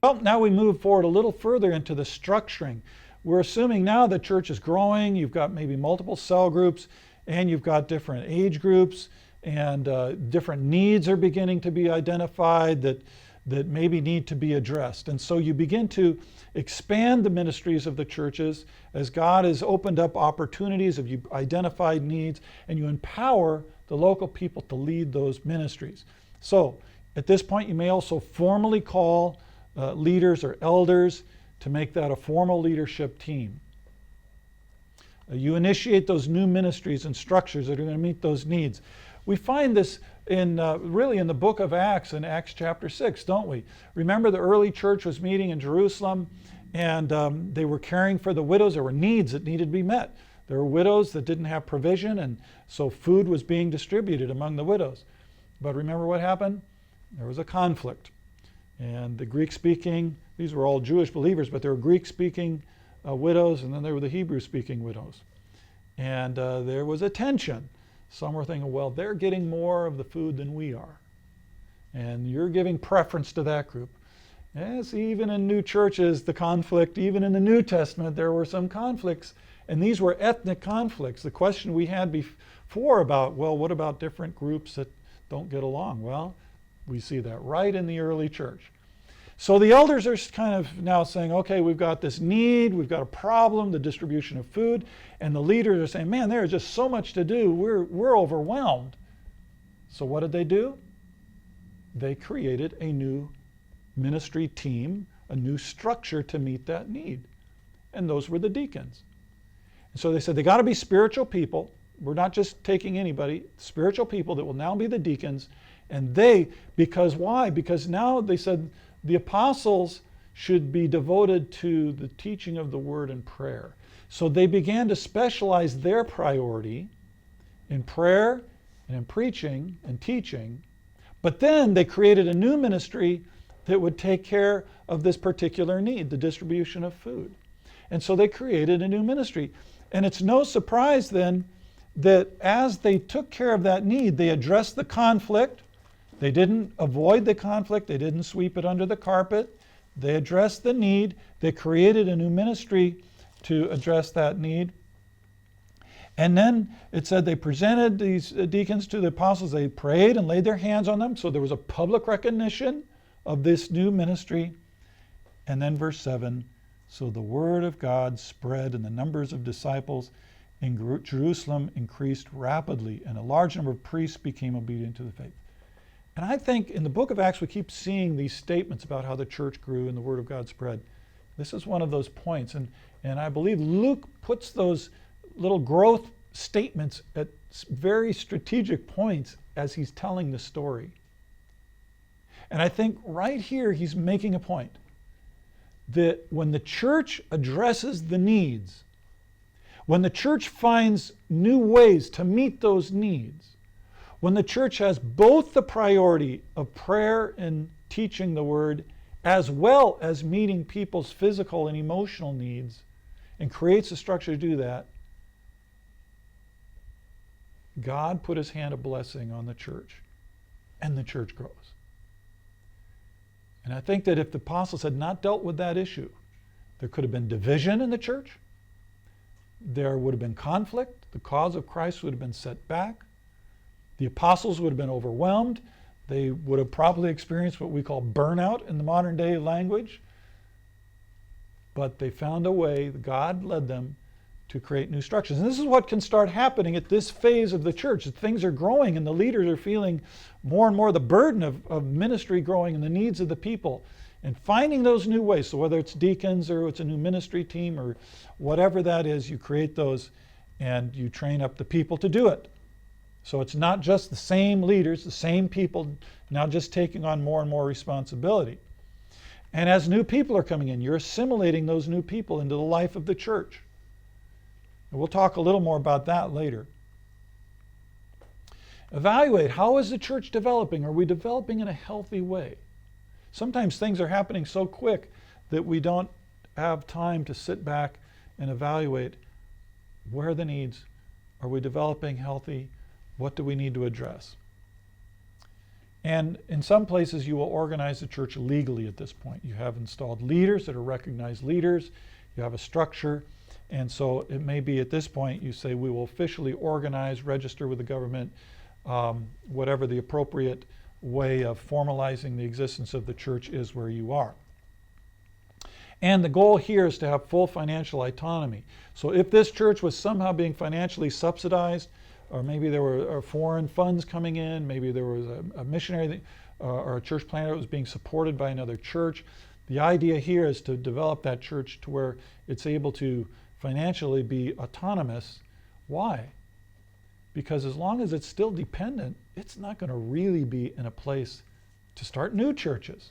Well, now we move forward a little further into the structuring. We're assuming now the church is growing. You've got maybe multiple cell groups, and you've got different age groups, and different needs are beginning to be identified that maybe need to be addressed. And so you begin to expand the ministries of the churches as God has opened up opportunities, if you've identified needs, and you empower the local people to lead those ministries. So at this point, you may also formally call leaders or elders to make that a formal leadership team. You initiate those new ministries and structures that are going to meet those needs. We find this really in the book of Acts, in Acts chapter 6, don't we? Remember, the early church was meeting in Jerusalem, and they were caring for the widows. There were needs that needed to be met. There were widows that didn't have provision, and so food was being distributed among the widows. But remember what happened? There was a conflict. And the Greek-speaking, these were all Jewish believers, but there were Greek-speaking widows, and then there were the Hebrew-speaking widows. And there was a tension. Some were thinking, well, they're getting more of the food than we are. And you're giving preference to that group. Yes, even in new churches, the conflict, even in the New Testament, there were some conflicts. And these were ethnic conflicts. The question we had before about, well, what about different groups that don't get along? Well, we see that right in the early church. So the elders are kind of now saying, okay, we've got this need, we've got a problem, the distribution of food, and the leaders are saying, man, there's just so much to do, we're overwhelmed. So what did they do? They created a new ministry team, a new structure to meet that need. And those were the deacons. And so they said, they got to be spiritual people. We're not just taking anybody, spiritual people that will now be the deacons. And because why? Because now they said the apostles should be devoted to the teaching of the word and prayer. So they began to specialize their priority in prayer and in preaching and teaching. But then they created a new ministry that would take care of this particular need, the distribution of food. And so they created a new ministry. And it's no surprise then that as they took care of that need, they addressed the conflict. They didn't avoid the conflict. They didn't sweep it under the carpet. They addressed the need. They created a new ministry to address that need. And then it said they presented these deacons to the apostles. They prayed and laid their hands on them. So there was a public recognition of this new ministry. And then verse 7, so the word of God spread, and the numbers of disciples in Jerusalem increased rapidly, and a large number of priests became obedient to the faith. And I think in the book of Acts, we keep seeing these statements about how the church grew and the word of God spread. This is one of those points. And I believe Luke puts those little growth statements at very strategic points as he's telling the story. And I think right here he's making a point that when the church addresses the needs, when the church finds new ways to meet those needs, when the church has both the priority of prayer and teaching the word, as well as meeting people's physical and emotional needs, and creates a structure to do that, God put his hand of blessing on the church, and the church grows. And I think that if the apostles had not dealt with that issue, there could have been division in the church. There would have been conflict. The cause of Christ would have been set back. The apostles would have been overwhelmed. They would have probably experienced what we call burnout in the modern day language. But they found a way, God led them to create new structures. And this is what can start happening at this phase of the church. Things are growing and the leaders are feeling more and more the burden of ministry growing and the needs of the people. And finding those new ways, so whether it's deacons or it's a new ministry team or whatever that is, you create those and you train up the people to do it. So it's not just the same leaders, the same people now just taking on more and more responsibility. And as new people are coming in, you're assimilating those new people into the life of the church. And we'll talk a little more about that later. Evaluate, how is the church developing? Are we developing in a healthy way? Sometimes things are happening so quick that we don't have time to sit back and evaluate where are the needs? Are we developing healthy? What do we need to address? And in some places, you will organize the church legally at this point. You have installed leaders that are recognized leaders. You have a structure. And so it may be at this point you say, we will officially organize, register with the government, whatever the appropriate way of formalizing the existence of the church is where you are. And the goal here is to have full financial autonomy. So if this church was somehow being financially subsidized, or maybe there were foreign funds coming in, maybe there was a missionary or a church planter that was being supported by another church, the idea here is to develop that church to where it's able to financially be autonomous. Why? Because as long as it's still dependent, it's not going to really be in a place to start new churches.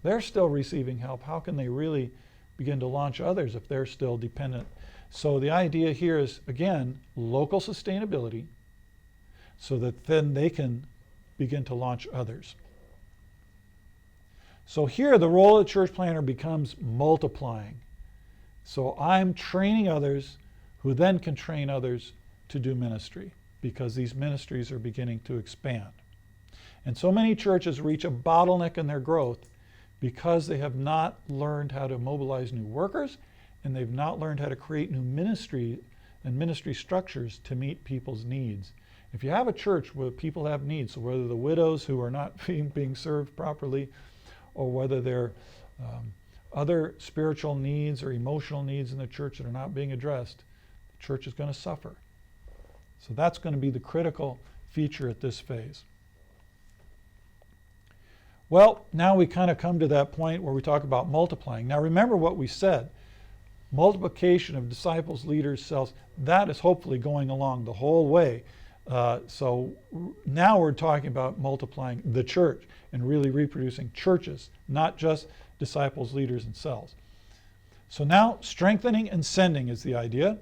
They're still receiving help. How can they really begin to launch others if they're still dependent? So the idea here is, again, local sustainability so that then they can begin to launch others. So here the role of the church planter becomes multiplying. So I'm training others who then can train others to do ministry because these ministries are beginning to expand. And so many churches reach a bottleneck in their growth because they have not learned how to mobilize new workers, and they've not learned how to create new ministry and ministry structures to meet people's needs. If you have a church where people have needs, so whether the widows who are not being served properly, or whether there are other spiritual needs or emotional needs in the church that are not being addressed, the church is going to suffer. So that's going to be the critical feature at this phase. Well, now we kind of come to that point where we talk about multiplying. Now remember what we said. Multiplication of disciples, leaders, cells, that is hopefully going along the whole way. So now we're talking about multiplying the church and really reproducing churches, not just disciples, leaders, and cells. So now strengthening and sending is the idea.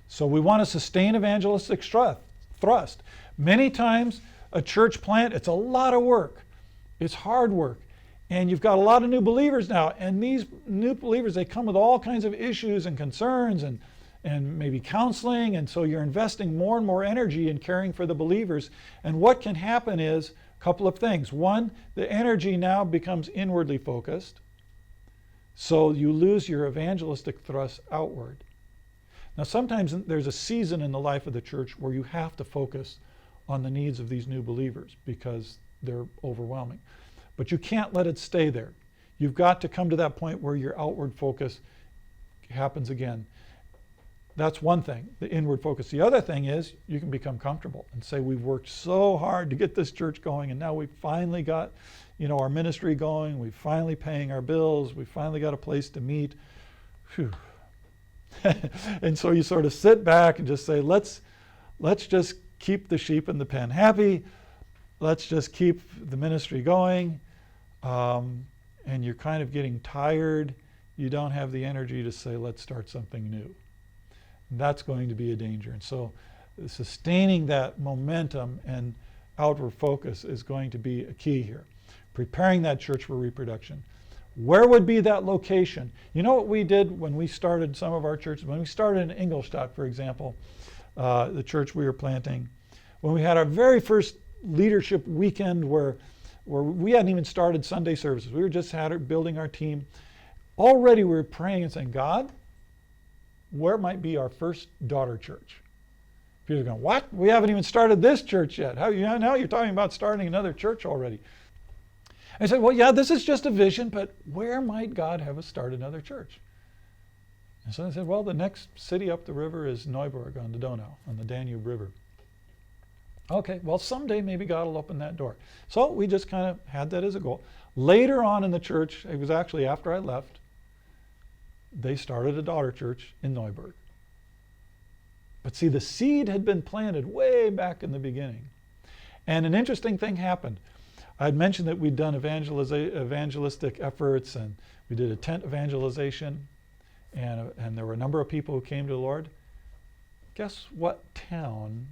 So we want to sustain evangelistic thrust. Many times a church plant, it's a lot of work. It's hard work. And you've got a lot of new believers now. And these new believers, they come with all kinds of issues and concerns and maybe counseling. And so you're investing more and more energy in caring for the believers. And what can happen is a couple of things. One, the energy now becomes inwardly focused. So you lose your evangelistic thrust outward. Now sometimes there's a season in the life of the church where you have to focus on the needs of these new believers because they're overwhelming. But you can't let it stay there. You've got to come to that point where your outward focus happens again. That's one thing, the inward focus. The other thing is you can become comfortable and say, we've worked so hard to get this church going, and now we've finally got, our ministry going. We're finally paying our bills. We finally got a place to meet. Phew. And so you sort of sit back and just say, let's just keep the sheep in the pen happy. Let's just keep the ministry going. And you're kind of getting tired. You don't have the energy to say, let's start something new. And that's going to be a danger. And so sustaining that momentum and outward focus is going to be a key here. Preparing that church for reproduction. Where would be that location? You know what we did when we started some of our churches? When we started in Ingolstadt, for example, the church we were planting, when we had our very first leadership weekend where we hadn't even started Sunday services. We were just building our team. Already we were praying and saying, God, where might be our first daughter church? People are going, what? We haven't even started this church yet. Now you're talking about starting another church already. I said, well, yeah, this is just a vision, but where might God have us start another church? And so I said, well, the next city up the river is Neuburg on the Donau, on the Danube River. Okay, well, someday maybe God will open that door. So we just kind of had that as a goal. Later on in the church, it was actually after I left, they started a daughter church in Neuburg. But see, the seed had been planted way back in the beginning. And an interesting thing happened. I had mentioned that we'd done evangelistic efforts, and we did a tent evangelization, and there were a number of people who came to the Lord. Guess what town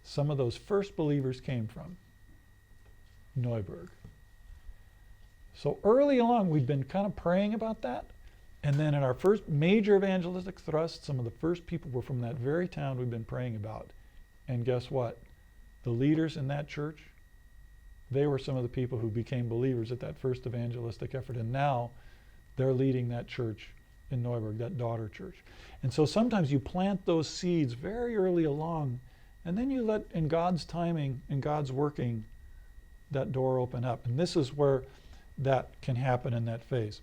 some of those first believers came from? Neuburg. So early along, we'd been kind of praying about that. And then in our first major evangelistic thrust, some of the first people were from that very town we've been praying about. And guess what? The leaders in that church They were some of the people who became believers at that first evangelistic effort, and now they're leading that church in Neuburg, that daughter church. And so sometimes you plant those seeds very early along, and then you let, in God's timing and God's working, that door open up. And this is where that can happen in that phase.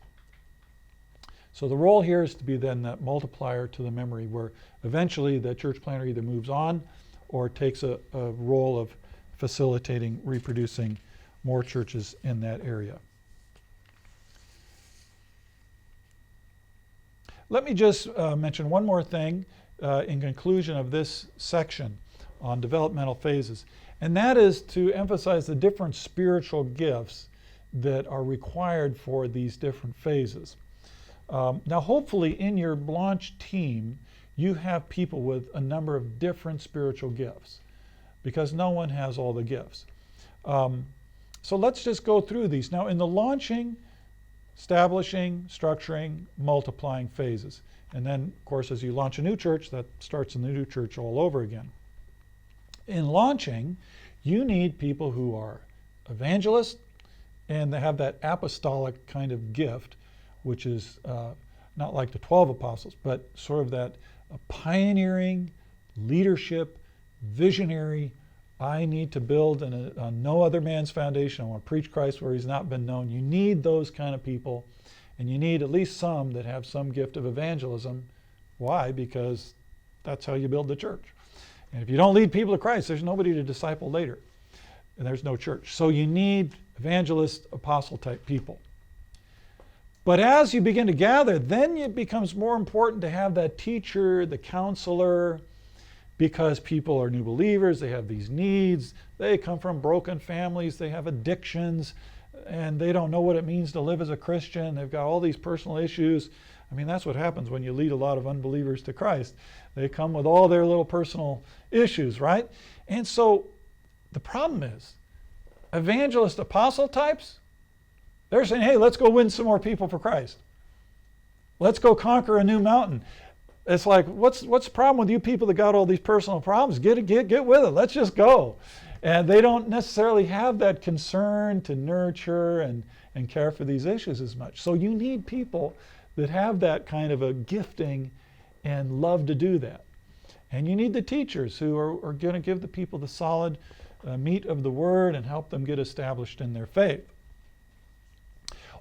So the role here is to be then that multiplier to the memory, where eventually the church planter either moves on or takes a role of facilitating, reproducing more churches in that area. Let me just mention one more thing in conclusion of this section on developmental phases, and that is to emphasize the different spiritual gifts that are required for these different phases. Now, hopefully in your launch team, you have people with a number of different spiritual gifts, because no one has all the gifts. So let's just go through these. Now, in the launching, establishing, structuring, multiplying phases. And then, of course, as you launch a new church, that starts in the new church all over again. In launching, you need people who are evangelists, and they have that apostolic kind of gift, which is not like the 12 apostles, but sort of that pioneering, leadership, visionary. I need to build on no other man's foundation. I want to preach Christ where he's not been known. You need those kind of people, and you need at least some that have some gift of evangelism. Why? Because that's how you build the church. And if you don't lead people to Christ, there's nobody to disciple later, and there's no church. So you need evangelist, apostle type people. But as you begin to gather, then it becomes more important to have that teacher, the counselor, because people are new believers, they have these needs, they come from broken families, they have addictions, and they don't know what it means to live as a Christian. They've got all these personal issues. I mean, that's what happens when you lead a lot of unbelievers to Christ. They come with all their little personal issues, right? And so the problem is, evangelist apostle types, they're saying, hey, let's go win some more people for Christ. Let's go conquer a new mountain. It's like, what's the problem with you people that got all these personal problems? Get with it. Let's just go. And they don't necessarily have that concern to nurture and care for these issues as much. So you need people that have that kind of a gifting and love to do that. And you need the teachers who are going to give the people the solid meat of the word and help them get established in their faith.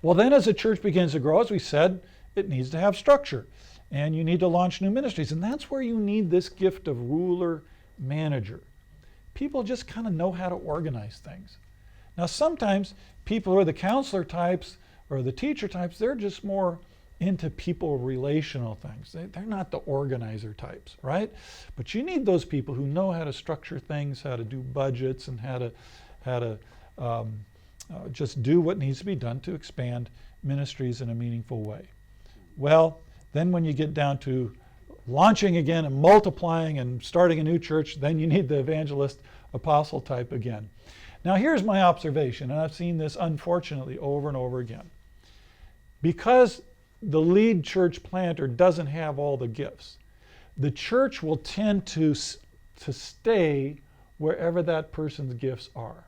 Well, then as a church begins to grow, as we said, it needs to have structure. And you need to launch new ministries. And that's where you need this gift of ruler manager. People just kind of know how to organize things. Now, sometimes people who are the counselor types or the teacher types, they're just more into people relational things. They're not the organizer types, right? But you need those people who know how to structure things, how to do budgets, and how to just do what needs to be done to expand ministries in a meaningful way. Well, then when you get down to launching again and multiplying and starting a new church, then you need the evangelist apostle type again. Now here's my observation, and I've seen this unfortunately over and over again. Because the lead church planter doesn't have all the gifts, the church will tend to stay wherever that person's gifts are.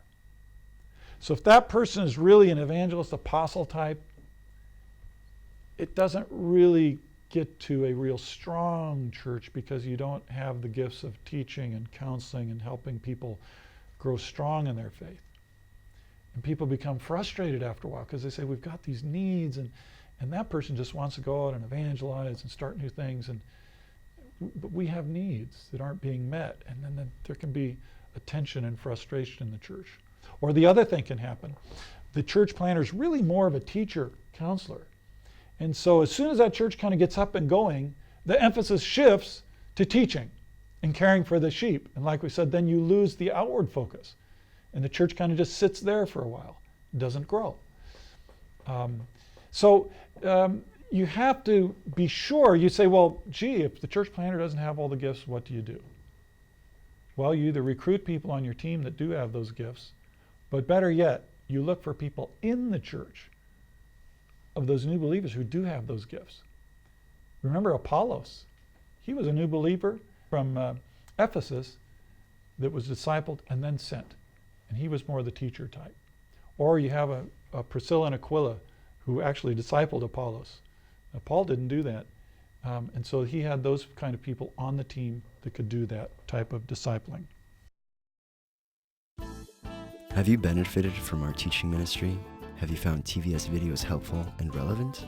So if that person is really an evangelist apostle type, it doesn't really get to a real strong church because you don't have the gifts of teaching and counseling and helping people grow strong in their faith. And people become frustrated after a while because they say, we've got these needs, and that person just wants to go out and evangelize and start new things, but we have needs that aren't being met, and then there can be a tension and frustration in the church. Or the other thing can happen. The church planter is really more of a teacher, counselor. And so as soon as that church kind of gets up and going, the emphasis shifts to teaching and caring for the sheep. And like we said, then you lose the outward focus. And the church kind of just sits there for a while. It doesn't grow. You have to be sure. You say, well, gee, if the church planter doesn't have all the gifts, what do you do? Well, you either recruit people on your team that do have those gifts, but better yet, you look for people in the church of those new believers who do have those gifts. Remember Apollos. He was a new believer from Ephesus that was discipled and then sent. And he was more the teacher type. Or you have a Priscilla and Aquila who actually discipled Apollos. Now, Paul didn't do that. And so he had those kind of people on the team that could do that type of discipling. Have you benefited from our teaching ministry? Have you found TVS videos helpful and relevant?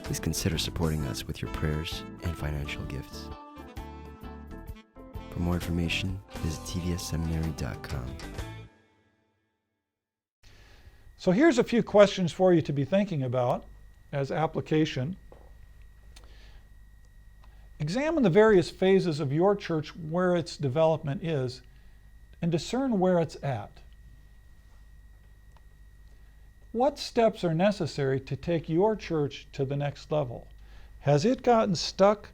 Please consider supporting us with your prayers and financial gifts. For more information, visit tvsseminary.com. So here's a few questions for you to be thinking about as application. Examine the various phases of your church where its development is and discern where it's at. What steps are necessary to take your church to the next level? Has it gotten stuck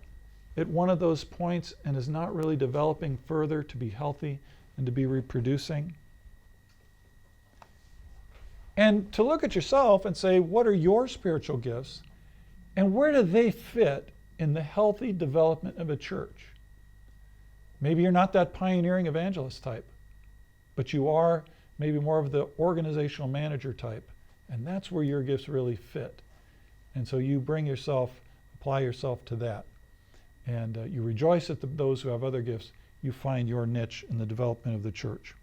at one of those points and is not really developing further to be healthy and to be reproducing? And to look at yourself and say, what are your spiritual gifts and where do they fit in the healthy development of a church? Maybe you're not that pioneering evangelist type, but you are maybe more of the organizational manager type, and that's where your gifts really fit. And so you bring yourself, apply yourself to that. And you rejoice at those who have other gifts. You find your niche in the development of the church.